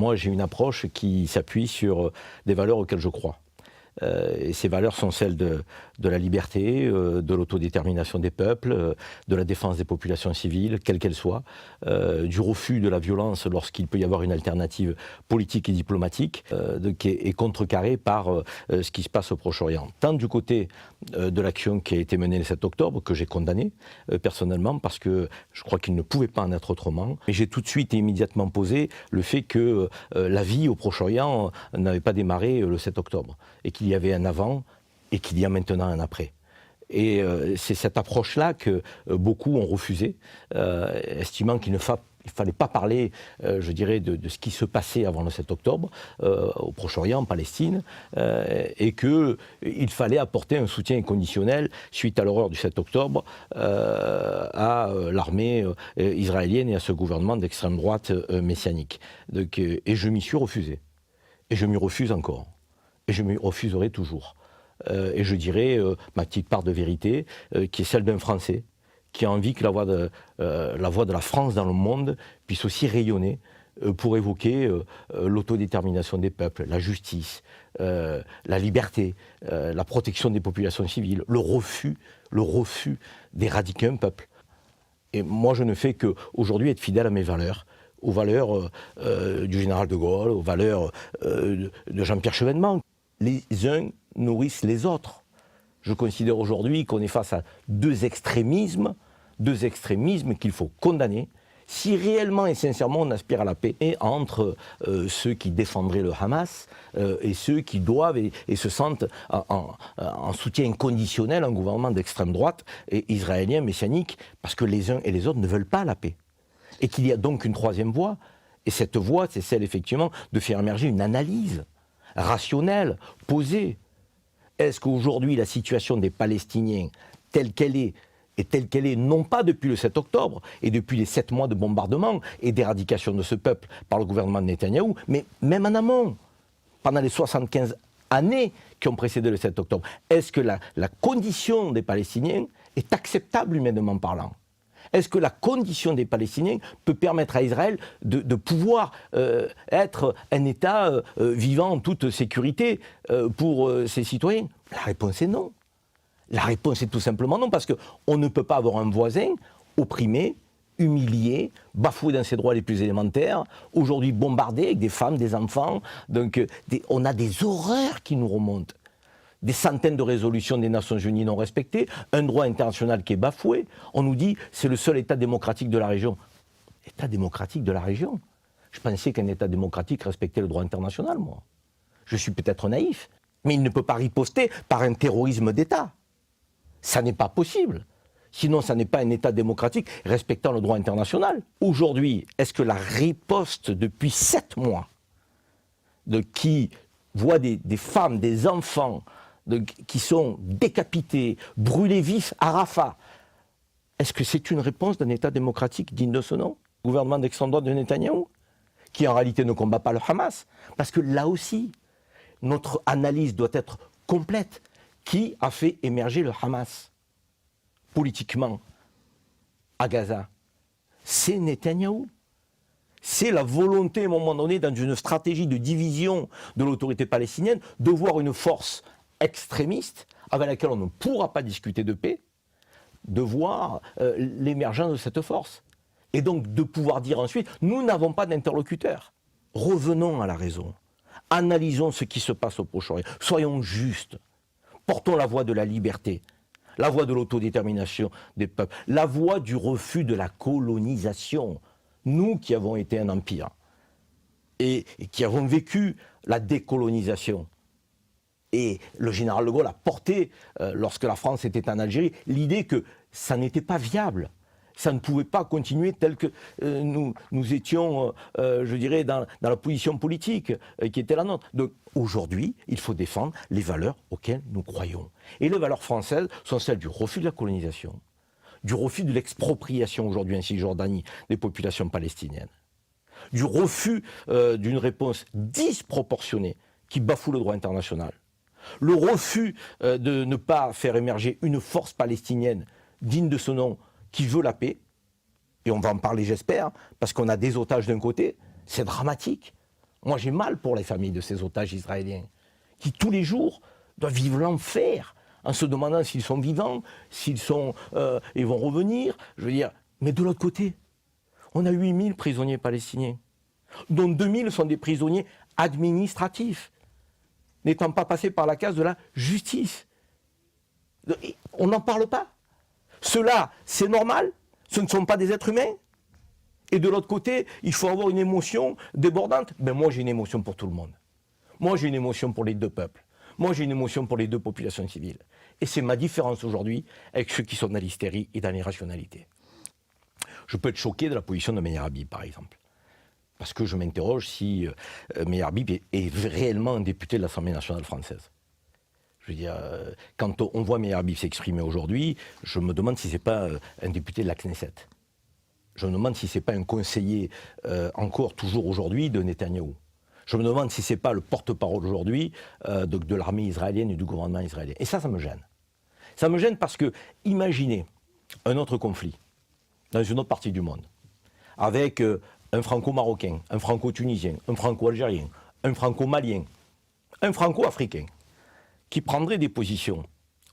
Moi, j'ai une approche qui s'appuie sur des valeurs auxquelles je crois. Et ces valeurs sont celles de la liberté, de l'autodétermination des peuples, de la défense des populations civiles, quelles qu'elles soient, du refus de la violence lorsqu'il peut y avoir une alternative politique et diplomatique, qui est contrecarrée par ce qui se passe au Proche-Orient. Tant du côté de l'action qui a été menée le 7 octobre, que j'ai condamné personnellement, parce que je crois qu'il ne pouvait pas en être autrement. Mais j'ai tout de suite et immédiatement posé le fait que la vie au Proche-Orient n'avait pas démarré le 7 octobre, et qu'il y avait un avant et qu'il y a maintenant un après. Et c'est cette approche-là que beaucoup ont refusé, estimant qu'il ne fallait pas parler, je dirais, de ce qui se passait avant le 7 octobre, au Proche-Orient, en Palestine, et qu'il fallait apporter un soutien inconditionnel, suite à l'horreur du 7 octobre, à l'armée israélienne et à ce gouvernement d'extrême droite messianique. Donc, et je m'y suis refusé. Et je m'y refuse encore. Et je m'y refuserai toujours. Et je dirais ma petite part de vérité, qui est celle d'un Français, qui a envie que la voix de la France dans le monde puisse aussi rayonner pour évoquer l'autodétermination des peuples, la justice, la liberté, la protection des populations civiles, le refus d'éradiquer un peuple. Et moi, je ne fais qu'aujourd'hui être fidèle à mes valeurs, aux valeurs du général de Gaulle, aux valeurs de Jean-Pierre Chevènement. Les uns nourrissent les autres. Je considère aujourd'hui qu'on est face à deux extrémismes qu'il faut condamner, si réellement et sincèrement on aspire à la paix, et entre ceux qui défendraient le Hamas et ceux qui doivent et se sentent en soutien inconditionnel à un gouvernement d'extrême droite et israélien, messianique, parce que les uns et les autres ne veulent pas la paix. Et qu'il y a donc une troisième voie, et cette voie, c'est celle effectivement de faire émerger une analyse rationnelle, posée. Est-ce qu'aujourd'hui la situation des Palestiniens telle qu'elle est, et telle qu'elle est non pas depuis le 7 octobre et depuis les 7 mois de bombardement et d'éradication de ce peuple par le gouvernement de Netanyahou, mais même en amont, pendant les 75 années qui ont précédé le 7 octobre, est-ce que la condition des Palestiniens est acceptable humainement parlant ? Est-ce que la condition des Palestiniens peut permettre à Israël de pouvoir être un État vivant en toute sécurité pour ses citoyens ? La réponse est non. La réponse est tout simplement non, parce qu'on ne peut pas avoir un voisin opprimé, humilié, bafoué dans ses droits les plus élémentaires, aujourd'hui bombardé avec des femmes, des enfants. Donc on a des horreurs qui nous remontent. Des centaines de résolutions des Nations Unies non respectées, un droit international qui est bafoué. On nous dit que c'est le seul État démocratique de la région. État démocratique de la région ? Je pensais qu'un État démocratique respectait le droit international, moi. Je suis peut-être naïf, mais il ne peut pas riposter par un terrorisme d'État. Ça n'est pas possible. Sinon, ça n'est pas un État démocratique respectant le droit international. Aujourd'hui, est-ce que la riposte depuis 7 mois, qui voit des femmes, des enfants, qui sont décapités, brûlés vifs à Rafah, est-ce que c'est une réponse d'un État démocratique digne de ce nom ? Le gouvernement d'extrême droite de Netanyahou, qui en réalité ne combat pas le Hamas. Parce que là aussi, notre analyse doit être complète. Qui a fait émerger le Hamas politiquement à Gaza ? C'est Netanyahou. C'est la volonté, à un moment donné, dans une stratégie de division de l'autorité palestinienne, de voir une force extrémiste avec laquelle on ne pourra pas discuter de paix, de voir l'émergence de cette force. Et donc de pouvoir dire ensuite, nous n'avons pas d'interlocuteur. Revenons à la raison. Analysons ce qui se passe au Proche-Orient. Soyons justes. Portons la voix de la liberté, la voix de l'autodétermination des peuples, la voix du refus de la colonisation. Nous qui avons été un empire et qui avons vécu la décolonisation. Et le général de Gaulle a porté, lorsque la France était en Algérie, l'idée que ça n'était pas viable. Ça ne pouvait pas continuer tel que nous étions, je dirais, dans la position politique qui était la nôtre. Donc aujourd'hui, il faut défendre les valeurs auxquelles nous croyons. Et les valeurs françaises sont celles du refus de la colonisation, du refus de l'expropriation aujourd'hui en Cisjordanie des populations palestiniennes, du refus d'une réponse disproportionnée qui bafoue le droit international, le refus de ne pas faire émerger une force palestinienne digne de ce nom, qui veut la paix, et on va en parler j'espère, parce qu'on a des otages d'un côté, c'est dramatique. Moi, j'ai mal pour les familles de ces otages israéliens, qui tous les jours doivent vivre l'enfer, en se demandant s'ils sont vivants, ils vont revenir. Je veux dire, mais de l'autre côté, on a 8000 prisonniers palestiniens, dont 2000 sont des prisonniers administratifs, n'étant pas passés par la case de la justice. On n'en parle pas. Ceux-là, c'est normal, ce ne sont pas des êtres humains. Et de l'autre côté, il faut avoir une émotion débordante. Ben moi, j'ai une émotion pour tout le monde. Moi, j'ai une émotion pour les deux peuples. Moi, j'ai une émotion pour les deux populations civiles. Et c'est ma différence aujourd'hui avec ceux qui sont dans l'hystérie et dans l'irrationalité. Je peux être choqué de la position de Meir Habib, par exemple. Parce que je m'interroge si Meir Habib est réellement un député de l'Assemblée nationale française. Je veux dire, quand on voit Meir Habib s'exprimer aujourd'hui, je me demande si ce n'est pas un député de la Knesset. Je me demande si ce n'est pas un conseiller, encore, toujours aujourd'hui, de Netanyahou. Je me demande si ce n'est pas le porte-parole aujourd'hui de l'armée israélienne et du gouvernement israélien. Et ça me gêne. Ça me gêne parce que, imaginez un autre conflit dans une autre partie du monde, avec un franco-marocain, un franco-tunisien, un franco-algérien, un franco-malien, un franco-africain, qui prendrait des positions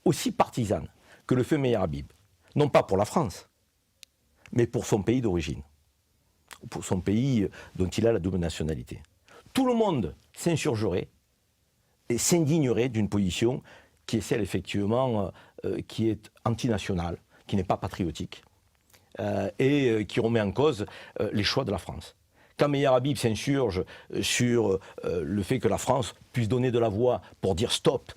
aussi partisanes que le fait Meir Habib, non pas pour la France, mais pour son pays d'origine, pour son pays dont il a la double nationalité. Tout le monde s'insurgerait et s'indignerait d'une position qui est celle, effectivement, qui est antinationale, qui n'est pas patriotique, et qui remet en cause les choix de la France. Quand Meir Habib s'insurge sur le fait que la France puisse donner de la voix pour dire stop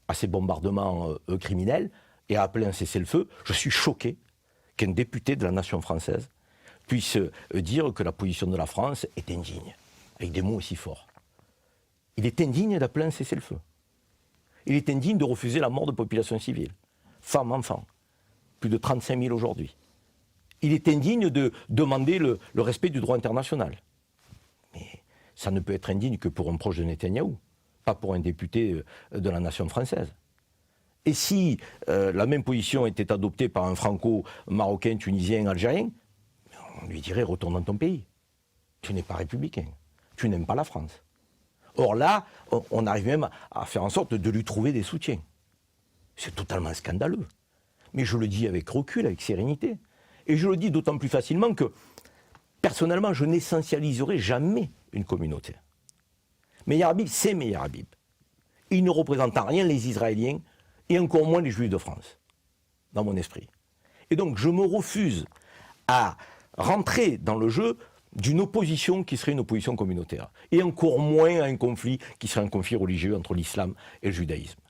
à ces bombardements criminels et à appeler un cessez-le-feu, je suis choqué qu'un député de la nation française puisse dire que la position de la France est indigne, avec des mots aussi forts. Il est indigne d'appeler un cessez-le-feu. Il est indigne de refuser la mort de populations civiles, femmes, enfants, plus de 35 000 aujourd'hui. Il est indigne de demander le respect du droit international. Mais ça ne peut être indigne que pour un proche de Netanyahou, pas pour un député de la nation française. Et si la même position était adoptée par un franco-marocain, tunisien, algérien, on lui dirait retourne dans ton pays. Tu n'es pas républicain, tu n'aimes pas la France. Or là, on arrive même à faire en sorte de lui trouver des soutiens. C'est totalement scandaleux. Mais je le dis avec recul, avec sérénité. Et je le dis d'autant plus facilement que, personnellement, je n'essentialiserai jamais une communauté. Meir Habib, c'est Meir Habib. Il ne représente en rien les Israéliens, et encore moins les Juifs de France, dans mon esprit. Et donc, je me refuse à rentrer dans le jeu d'une opposition qui serait une opposition communautaire, et encore moins à un conflit qui serait un conflit religieux entre l'islam et le judaïsme.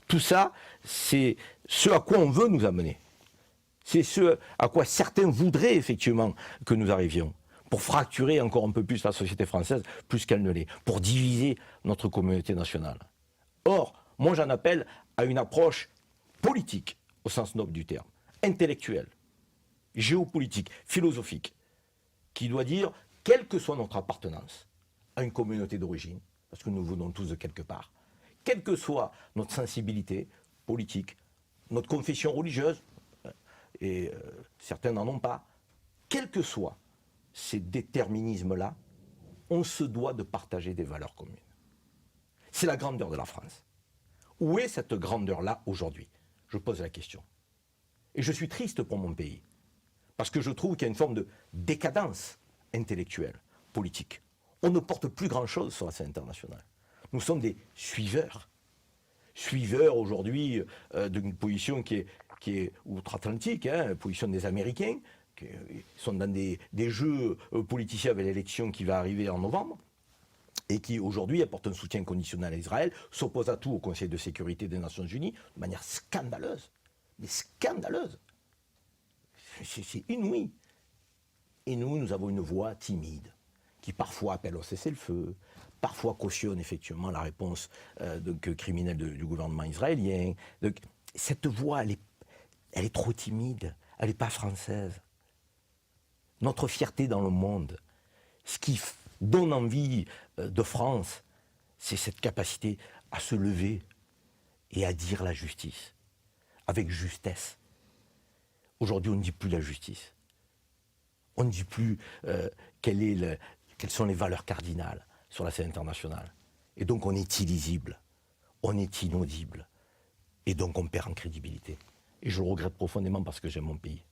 Tout ça, c'est ce à quoi on veut nous amener. C'est ce à quoi certains voudraient effectivement que nous arrivions, pour fracturer encore un peu plus la société française, plus qu'elle ne l'est, pour diviser notre communauté nationale. Or, moi j'en appelle à une approche politique, au sens noble du terme, intellectuelle, géopolitique, philosophique, qui doit dire, quelle que soit notre appartenance à une communauté d'origine, parce que nous venons tous de quelque part, quelle que soit notre sensibilité politique, notre confession religieuse, et certains n'en ont pas, quels que soient ces déterminismes-là, on se doit de partager des valeurs communes. C'est la grandeur de la France. Où est cette grandeur-là aujourd'hui? Je pose la question. Et je suis triste pour mon pays, parce que je trouve qu'il y a une forme de décadence intellectuelle, politique. On ne porte plus grand-chose sur la scène internationale. Nous sommes des suiveurs. Suiveurs aujourd'hui d'une position qui est outre-Atlantique, hein, position des Américains, qui sont dans des jeux politiciens avec l'élection qui va arriver en novembre, et qui aujourd'hui apportent un soutien conditionnel à Israël, s'opposent à tout au Conseil de sécurité des Nations Unies, de manière scandaleuse. Mais scandaleuse. C'est inouï. Et nous avons une voix timide, qui parfois appelle au cessez-le-feu, parfois cautionne effectivement la réponse criminelle du gouvernement israélien. Donc, cette voix, elle est trop timide, elle n'est pas française. Notre fierté dans le monde, ce qui donne envie de France, c'est cette capacité à se lever et à dire la justice, avec justesse. Aujourd'hui, on ne dit plus la justice. On ne dit plus quelles sont les valeurs cardinales. sur la scène internationale. Et donc on est illisible, on est inaudible, et donc on perd en crédibilité. Et je le regrette profondément parce que j'aime mon pays.